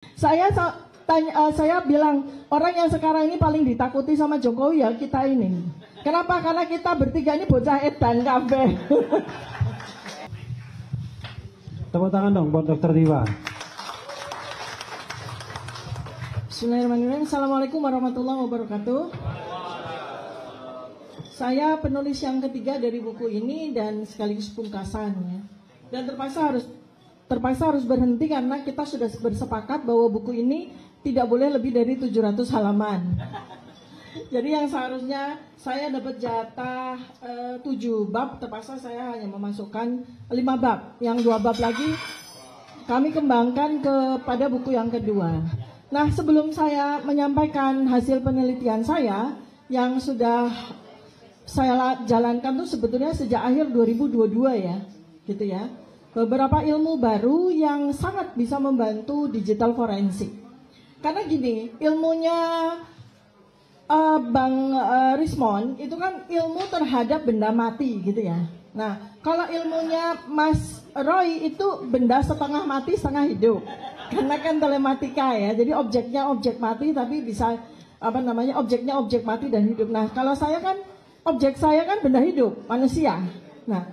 Saya bilang orang yang sekarang ini paling ditakuti sama Jokowi ya kita ini. Kenapa? Karena kita bertiga ini bocah edan kabeh. Tepuk tangan dong buat Dr. Diva. Bismillahirrahmanirrahim. Assalamualaikum warahmatullahi wabarakatuh. Saya penulis yang ketiga dari buku ini dan sekaligus pungkasan ya. Dan terpaksa harus berhenti karena kita sudah bersepakat bahwa buku ini tidak boleh lebih dari 700 halaman. Jadi yang seharusnya saya dapat jatah 7 bab, terpaksa saya hanya memasukkan 5 bab. Yang 2 bab lagi kami kembangkan kepada buku yang kedua. Nah, sebelum saya menyampaikan hasil penelitian saya yang sudah saya jalankan tuh sebetulnya sejak akhir 2022 ya, gitu ya. Beberapa ilmu baru yang sangat bisa membantu digital forensik. Karena gini, ilmunya Bang Rismon itu kan ilmu terhadap benda mati gitu ya. Nah, kalau ilmunya Mas Roy itu benda setengah mati setengah hidup. Karena kan telematika ya, jadi objeknya objek mati tapi bisa objeknya objek mati dan hidup. Nah, kalau saya kan objek saya kan benda hidup, manusia. Nah,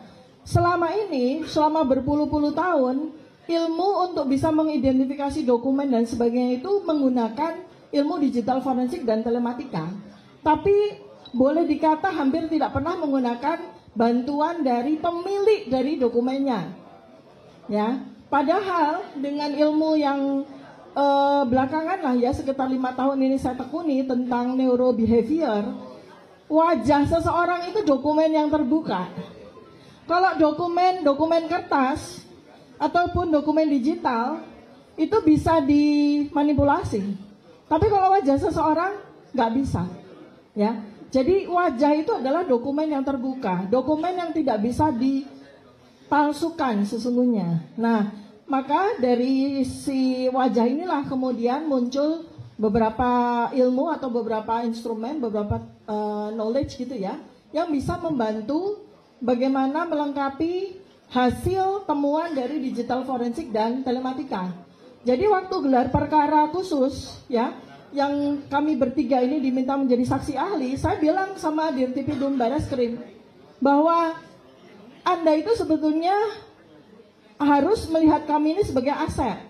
selama berpuluh-puluh tahun, ilmu untuk bisa mengidentifikasi dokumen dan sebagainya itu menggunakan ilmu digital forensik dan telematika. Tapi boleh dikata hampir tidak pernah menggunakan bantuan dari pemilik dari dokumennya. Ya, padahal dengan ilmu yang belakangan lah ya, sekitar 5 tahun ini saya tekuni tentang neurobehavior, wajah seseorang itu dokumen yang terbuka. Kalau dokumen kertas ataupun dokumen digital itu bisa dimanipulasi. Tapi kalau wajah seseorang nggak bisa, ya. Jadi wajah itu adalah dokumen yang terbuka, dokumen yang tidak bisa dipalsukan sesungguhnya. Nah, maka dari si wajah inilah kemudian muncul beberapa ilmu atau beberapa instrumen, beberapa knowledge gitu ya, yang bisa membantu bagaimana melengkapi hasil temuan dari digital forensik dan telematika. Jadi waktu gelar perkara khusus ya, yang kami bertiga ini diminta menjadi saksi ahli, saya bilang sama Dirtipidum Bareskrim bahwa Anda itu sebetulnya harus melihat kami ini sebagai aset.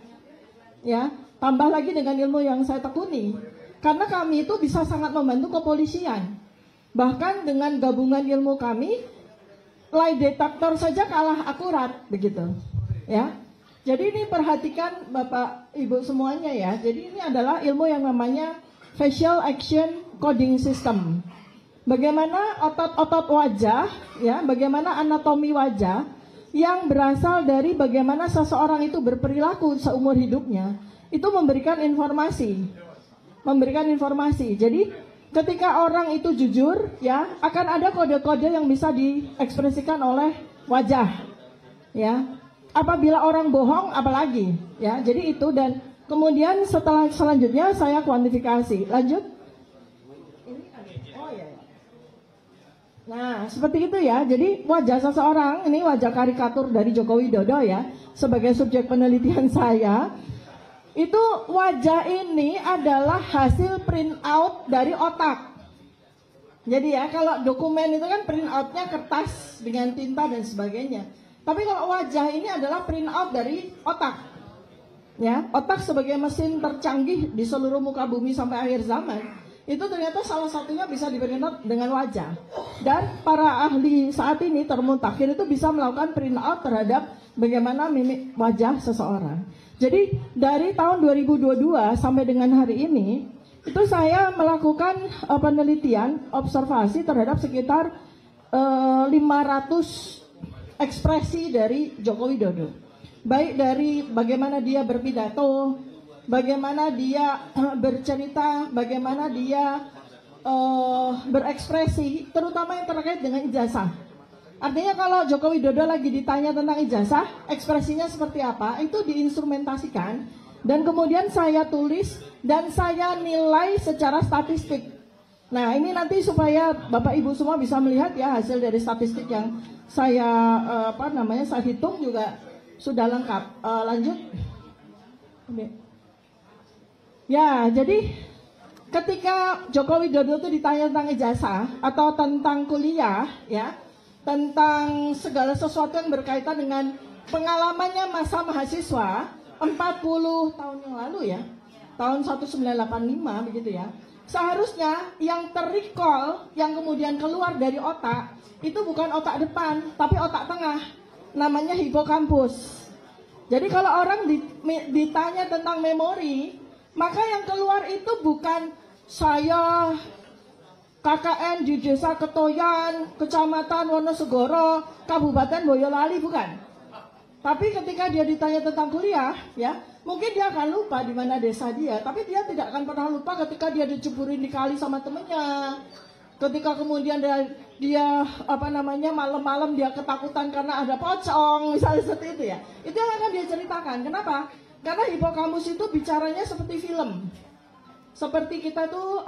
Ya, tambah lagi dengan ilmu yang saya tekuni. Karena kami itu bisa sangat membantu kepolisian. Bahkan dengan gabungan ilmu kami, lie detector saja kalah akurat begitu. Ya. Jadi ini perhatikan Bapak Ibu semuanya ya. Jadi ini adalah ilmu yang namanya facial action coding system. Bagaimana otot-otot wajah ya, bagaimana anatomi wajah yang berasal dari bagaimana seseorang itu berperilaku seumur hidupnya, itu memberikan informasi. Jadi ketika orang itu jujur ya, akan ada kode-kode yang bisa diekspresikan oleh wajah. Ya. Apabila orang bohong apalagi ya. Jadi itu, dan kemudian selanjutnya saya kuantifikasi. Lanjut. Oh ya. Nah, seperti itu ya. Jadi wajah seseorang, ini wajah karikatur dari Joko Widodo ya, sebagai subjek penelitian saya. Itu wajah ini adalah hasil print out dari otak. Jadi ya, kalau dokumen itu kan print outnya kertas dengan tinta dan sebagainya. Tapi kalau wajah ini adalah print out dari otak. Ya, otak sebagai mesin tercanggih di seluruh muka bumi sampai akhir zaman, itu ternyata salah satunya bisa di-print out dengan wajah. Dan para ahli saat ini termutakhir itu bisa melakukan print out terhadap bagaimana mimik wajah seseorang. Jadi dari tahun 2022 sampai dengan hari ini, itu saya melakukan penelitian, observasi terhadap sekitar 500 ekspresi dari Joko Widodo. Baik dari bagaimana dia berpidato, bagaimana dia bercerita, bagaimana dia berekspresi, terutama yang terkait dengan ijazah. Artinya kalau Joko Widodo lagi ditanya tentang ijazah, ekspresinya seperti apa, itu diinstrumentasikan dan kemudian saya tulis dan saya nilai secara statistik. Nah, ini nanti supaya Bapak Ibu semua bisa melihat ya hasil dari statistik yang saya saya hitung juga sudah lengkap. Lanjut. Ya, jadi ketika Joko Widodo itu ditanya tentang ijazah atau tentang kuliah, ya, tentang segala sesuatu yang berkaitan dengan pengalamannya masa mahasiswa 40 tahun yang lalu ya, tahun 1985 begitu ya. Seharusnya yang terrecall, yang kemudian keluar dari otak, itu bukan otak depan, tapi otak tengah, namanya hipokampus. Jadi kalau orang ditanya tentang memori, maka yang keluar itu bukan saya KKN di Desa Ketoyan, Kecamatan Wonosegoro, Kabupaten Boyolali, bukan. Tapi ketika dia ditanya tentang kuliah, ya, mungkin dia akan lupa di mana desa dia, tapi dia tidak akan pernah lupa ketika dia diceburin di kali sama temennya. Ketika kemudian dia malam-malam dia ketakutan karena ada pocong, misalnya seperti itu ya. Itu yang akan dia ceritakan. Kenapa? Karena hipokampus itu bicaranya seperti film. Seperti kita tuh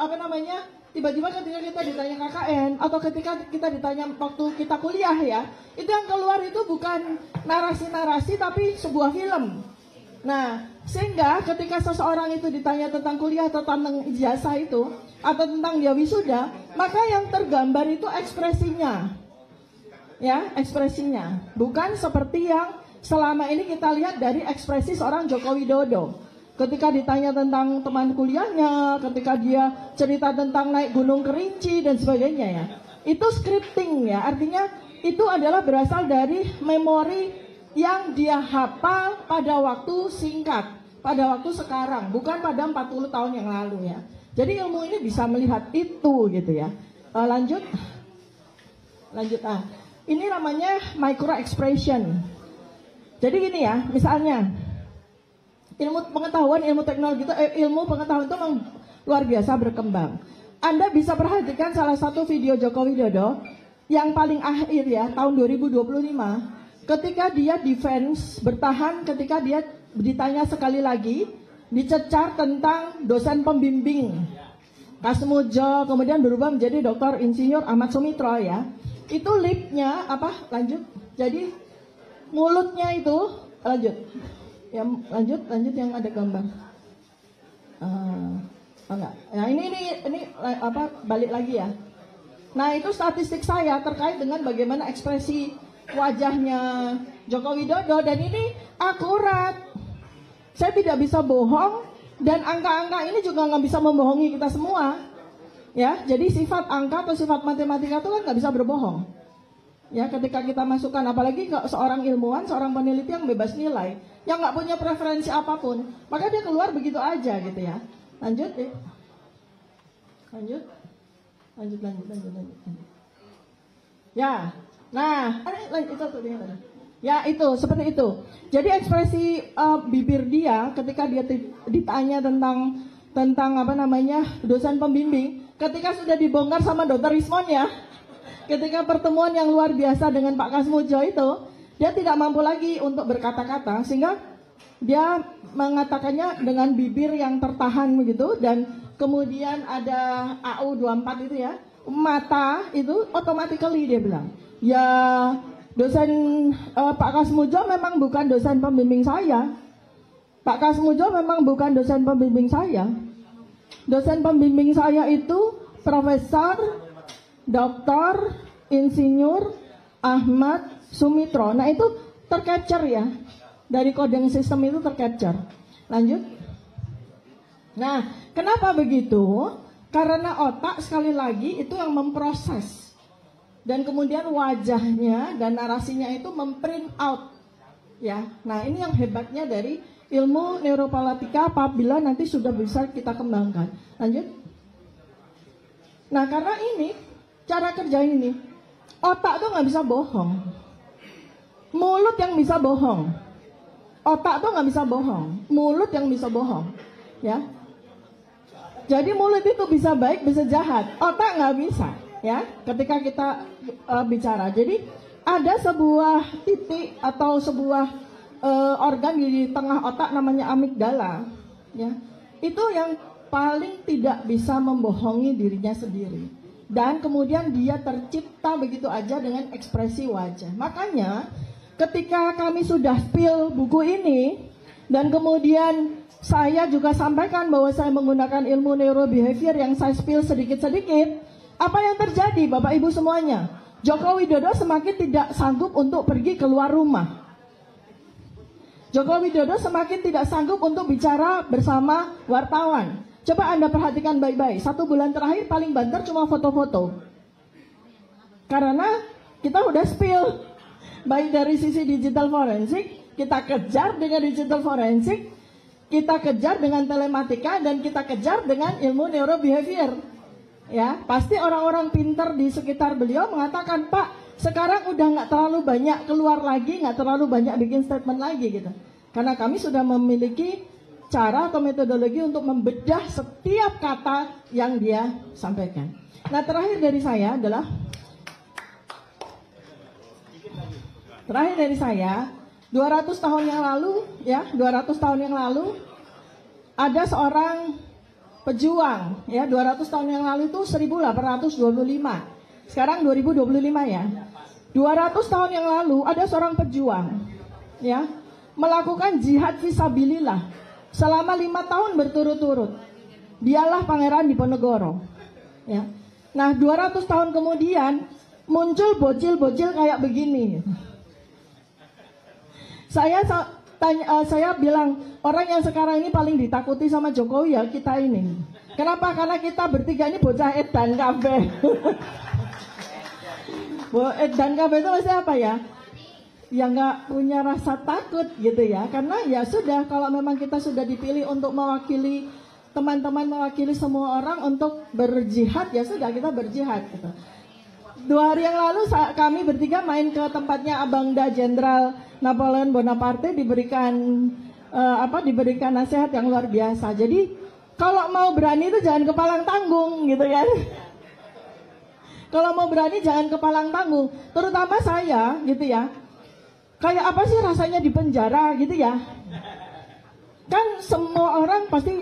tiba-tiba ketika kita ditanya KKN atau ketika kita ditanya waktu kita kuliah ya, itu yang keluar itu bukan narasi-narasi tapi sebuah film. Nah, sehingga ketika seseorang itu ditanya tentang kuliah atau tentang ijazah itu atau tentang dia wisuda, maka yang tergambar itu ekspresinya. Ya, ekspresinya. Bukan seperti yang selama ini kita lihat dari ekspresi seorang Joko Widodo. Ketika ditanya tentang teman kuliahnya, ketika dia cerita tentang naik Gunung Kerinci dan sebagainya ya. Itu scripting ya, artinya itu adalah berasal dari memori yang dia hafal pada waktu singkat, pada waktu sekarang, bukan pada 40 tahun yang lalu ya. Jadi ilmu ini bisa melihat itu gitu ya. Lanjut. Ini namanya micro expression. Jadi gini ya, misalnya ilmu pengetahuan, ilmu teknologi itu, ilmu pengetahuan itu memang luar biasa berkembang. Anda bisa perhatikan salah satu video Joko Widodo yang paling akhir ya, tahun 2025. Ketika dia defense, bertahan ketika dia ditanya sekali lagi, dicecar tentang dosen pembimbing Kasmujo, kemudian berubah menjadi Dr. Insinyur Ahmad Sumitro ya. Itu lipnya lanjut. Jadi mulutnya itu lanjut. Ya lanjut yang ada gambar. Enggak. Nah, ini balik lagi ya. Nah, itu statistik saya terkait dengan bagaimana ekspresi wajahnya Joko Widodo dan ini akurat. Saya tidak bisa bohong dan angka-angka ini juga nggak bisa membohongi kita semua. Ya, jadi sifat angka atau sifat matematika itu kan nggak bisa berbohong. Ya, ketika kita masukkan, apalagi seorang ilmuwan, seorang peneliti yang bebas nilai, yang nggak punya preferensi apapun, maka dia keluar begitu aja gitu ya. Lanjut. Ya. Nah, itu seperti itu. Jadi ekspresi bibir dia ketika dia ditanya tentang dosen pembimbing, ketika sudah dibongkar sama Dr. Rismon ya, ketika pertemuan yang luar biasa dengan Pak Kasmujo itu, dia tidak mampu lagi untuk berkata-kata sehingga dia mengatakannya dengan bibir yang tertahan begitu dan kemudian ada AU24 itu ya, mata itu automatically dia bilang. Ya, dosen Pak Kasmujo memang bukan dosen pembimbing saya. Pak Kasmujo memang bukan dosen pembimbing saya. Dosen pembimbing saya itu Profesor Dr. Insinyur Ahmad Sumitro. Nah, itu tercapture ya. Dari coding sistem itu tercapture. Lanjut. Nah, kenapa begitu? Karena otak sekali lagi itu yang memproses. Dan kemudian wajahnya dan narasinya itu memprint out. Ya. Nah, ini yang hebatnya dari ilmu neuropalatika apabila nanti sudah bisa kita kembangkan. Lanjut. Nah, karena ini cara kerja ini, otak tuh nggak bisa bohong. Mulut yang bisa bohong. Otak tuh nggak bisa bohong. Mulut yang bisa bohong. Ya. Jadi mulut itu bisa baik, bisa jahat. Otak nggak bisa. Ya, ketika kita bicara. Jadi ada sebuah titik atau sebuah organ di tengah otak namanya amigdala. Ya, itu yang paling tidak bisa membohongi dirinya sendiri. Dan kemudian dia tercipta begitu aja dengan ekspresi wajah. Makanya ketika kami sudah spill buku ini, Dan kemudian saya juga sampaikan bahwa saya menggunakan ilmu neurobehavior yang saya spill sedikit-sedikit. Apa yang terjadi Bapak Ibu semuanya? Joko Widodo semakin tidak sanggup untuk pergi keluar rumah. Joko Widodo semakin tidak sanggup untuk bicara bersama wartawan. Coba Anda perhatikan baik-baik. 1 bulan terakhir paling banter cuma foto-foto. Karena kita udah spill. Baik dari sisi digital forensik, kita kejar dengan digital forensik, kita kejar dengan telematika, dan kita kejar dengan ilmu neurobehavior. Ya, pasti orang-orang pintar di sekitar beliau mengatakan, Pak, sekarang udah nggak terlalu banyak keluar lagi, nggak terlalu banyak bikin statement lagi gitu. Karena kami sudah memiliki cara atau metodologi untuk membedah setiap kata yang dia sampaikan. Nah, terakhir dari saya adalah 200 tahun yang lalu, ya, 200 tahun yang lalu ada seorang pejuang, ya, 200 tahun yang lalu itu 1825. Sekarang 2025 ya. 200 tahun yang lalu ada seorang pejuang, ya, melakukan jihad fisabilillah selama 5 tahun berturut-turut. Dialah Pangeran Diponegoro, ya. Nah, 200 tahun kemudian muncul bocil-bocil kayak begini. Saya bilang, orang yang sekarang ini paling ditakuti sama Jokowi ya kita ini. Kenapa? Karena kita bertiga ini bocah edan kabeh. Edan kabeh itu maksudnya apa ya? Ya nggak punya rasa takut gitu ya. Karena ya sudah, kalau memang kita sudah dipilih untuk mewakili teman-teman, mewakili semua orang untuk berjihad, ya sudah kita berjihad gitu. 2 hari yang lalu kami bertiga main ke tempatnya Abangda Jenderal Napoleon Bonaparte, diberikan diberikan nasihat yang luar biasa. Jadi kalau mau berani itu jangan kepalang tanggung gitu kan. Kalau mau berani jangan kepalang tanggung. Terutama saya gitu ya. Kayak apa sih rasanya di penjara gitu ya. Kan semua orang pasti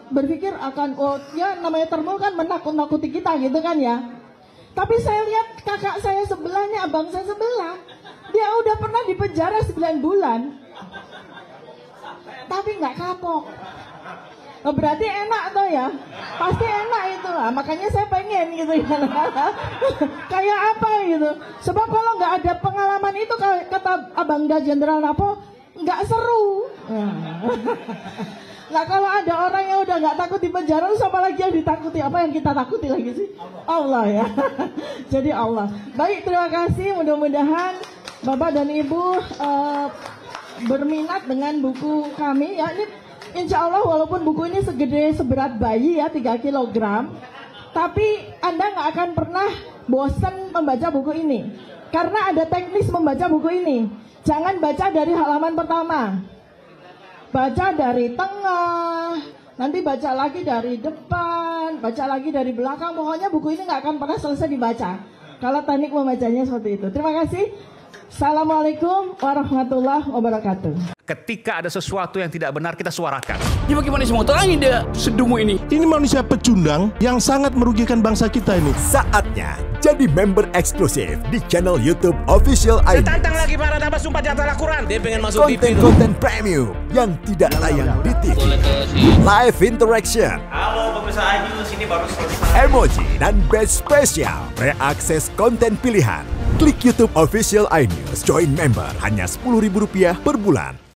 berpikir akan, oh ya namanya termul kan menakut-nakuti kita gitu kan ya. Tapi saya lihat kakak saya sebelahnya, abang saya sebelah, dia udah pernah di penjara 9 bulan, tapi nggak kapok. Oh, berarti enak tuh ya, pasti enak itu lah. Makanya saya pengen gitu ya. Kayak apa gitu. Sebab kalau nggak ada pengalaman itu, kata Abangda Jenderal Napo, nggak seru. Nah, kalau ada orang yang udah nggak takut di penjara, terus apa lagi yang ditakuti? Apa yang kita takuti lagi sih? Allah ya. Jadi Allah. Baik, terima kasih. Mudah-mudahan Bapak dan Ibu berminat dengan buku kami. Ya, ini insya Allah walaupun buku ini seberat bayi ya, 3 kg, tapi Anda nggak akan pernah bosan membaca buku ini. Karena ada teknis membaca buku ini. Jangan baca dari halaman pertama. Baca dari tengah, nanti baca lagi dari depan, baca lagi dari belakang. Pokoknya buku ini nggak akan pernah selesai dibaca kalau teknik membacanya seperti itu. Terima kasih. Assalamualaikum warahmatullahi wabarakatuh. Ketika ada sesuatu yang tidak benar, kita suarakan. Ya bagaimana semua terangin dia sedumu ini? Ini manusia pecundang yang sangat merugikan bangsa kita ini. Saatnya jadi member eksklusif di channel YouTube Official ID. Tantang lagi para narasumber di atas Al-Quran. Dia pengen masuk TV. Konten premium yang tidak tayang di TV. Live interaction. Halo pemirsa Ayu, sini baru selesai. Emoji dan badge spesial. Reakses konten pilihan. Klik YouTube Official iNews. Join member hanya Rp10.000 per bulan.